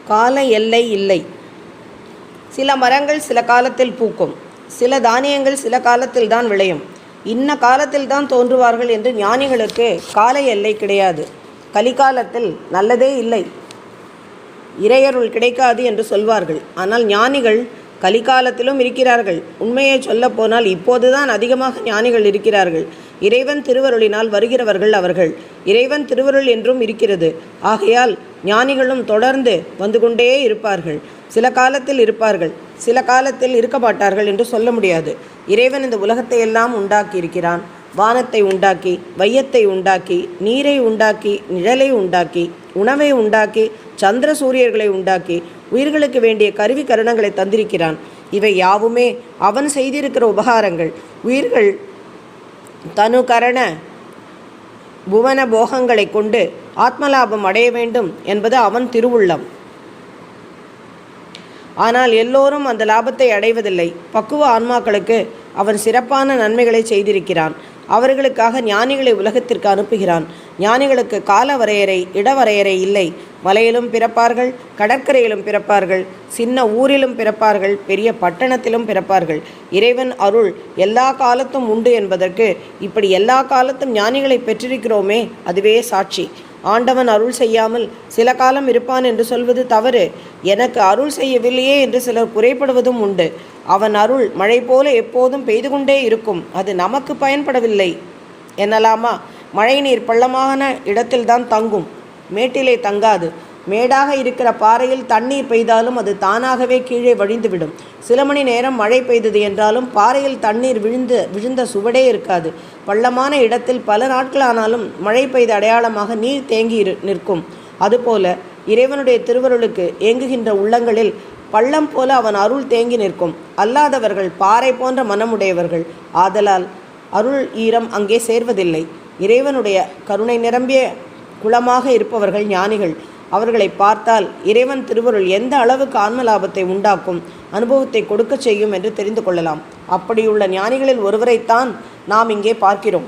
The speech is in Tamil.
கால எல்லை இல்லை. சில மரங்கள் சில காலத்தில் பூக்கும், சில தானியங்கள் சில காலத்தில் தான் விளையும், இன்ன காலத்தில் தான் தோன்றுவார்கள் என்று ஞானிகளுக்கு கால எல்லை கிடையாது. கலிகாலத்தில் நல்லதே இல்லை, இறையருள் கிடைக்காது என்று சொல்வார்கள். ஆனால் ஞானிகள் கலிகாலத்திலும் இருக்கிறார்கள். உண்மையை சொல்லப்போனால் இப்போதுதான் அதிகமாக ஞானிகள் இருக்கிறார்கள். இறைவன் திருவருளினால் வருகிறவர்கள் அவர்கள். இறைவன் திருவருள் என்றும் இருக்கிறது. ஆகையால் ஞானிகளும் தொடர்ந்து வந்து கொண்டே இருப்பார்கள். சில காலத்தில் இருப்பார்கள், சில காலத்தில் இருக்க மாட்டார்கள் என்று சொல்ல முடியாது. இறைவன் இந்த உலகத்தை எல்லாம் உண்டாக்கி இருக்கிறான். வானத்தை உண்டாக்கி, வையத்தை உண்டாக்கி, நீரை உண்டாக்கி, நிழலை உண்டாக்கி, உணவை உண்டாக்கி, சந்திர சூரியர்களை உண்டாக்கி, உயிர்களுக்கு வேண்டிய கருவி கருணங்களை தந்திருக்கிறான். இவை யாவுமே அவன் செய்திருக்கிற உபகாரங்கள். உயிர்கள் தனு கரண புவன போகங்களை கொண்டு ஆத்மலாபம் அடைய வேண்டும் என்பது அவன் திருவுள்ளம். ஆனால் எல்லோரும் அந்த லாபத்தை அடைவதில்லை. பக்குவ ஆன்மாக்களுக்கு அவன் சிறப்பான நன்மைகளை செய்திருக்கிறான். அவர்களுக்காக ஞானிகளை உலகத்திற்கு அனுப்புகிறான். ஞானிகளுக்கு கால வரையறை, இடவரையறை இல்லை. மலையிலும் பிறப்பார்கள், கடற்கரையிலும் பிறப்பார்கள், சின்ன ஊரிலும் பிறப்பார்கள், பெரிய பட்டணத்திலும் பிறப்பார்கள். இறைவன் அருள் எல்லா காலத்தும் உண்டு என்பதற்கு இப்படி எல்லா காலத்தும் ஞானிகளை பெற்றிருக்கிறோமே அதுவே சாட்சி. ஆண்டவன் அருள் செய்யாமல் சில காலம் இருப்பான் என்று சொல்வது தவறு. எனக்கு அருள் செய்யவில்லையே என்று சிலர் குறைப்படுவதும் உண்டு. அவன் அருள் மழை போல எப்போதும் பெய்து கொண்டே இருக்கும், அது நமக்கு பயன்படவில்லை என்னலாமா? மழை நீர் பள்ளமான இடத்தில்தான் தங்கும், மேட்டிலே தங்காது. மேடாக இருக்கிற பாறையில் தண்ணீர் பெய்தாலும் அது தானாகவே கீழே வழிந்துவிடும். சில மணி நேரம் மழை பெய்தது என்றாலும் பாறையில் தண்ணீர் விழுந்த சுவடே இருக்காது. பள்ளமான இடத்தில் பல நாட்களானாலும் மழை பெய்த அடையாளமாக நீர் தேங்கி நிற்கும். அதுபோல இறைவனுடைய திருவருளுக்கு ஏங்குகின்ற உள்ளங்களில் பள்ளம் போல அவன் அருள் தேங்கி நிற்கும். அல்லாதவர்கள் பாறை போன்ற மனமுடையவர்கள். ஆதலால் அருள் ஈரம் அங்கே சேர்வதில்லை. இறைவனுடைய கருணை நிரம்பிய குளமாக இருப்பவர்கள் ஞானிகள். அவர்களை பார்த்தால் இறைவன் திருவருள் எந்த அளவுக்கு ஆன்ம லாபத்தை உண்டாக்கும், அனுபவத்தை கொடுக்க செய்யும் என்று தெரிந்து கொள்ளலாம். அப்படியுள்ள ஞானிகளில் ஒருவரைத்தான் நாம் இங்கே பார்க்கிறோம்.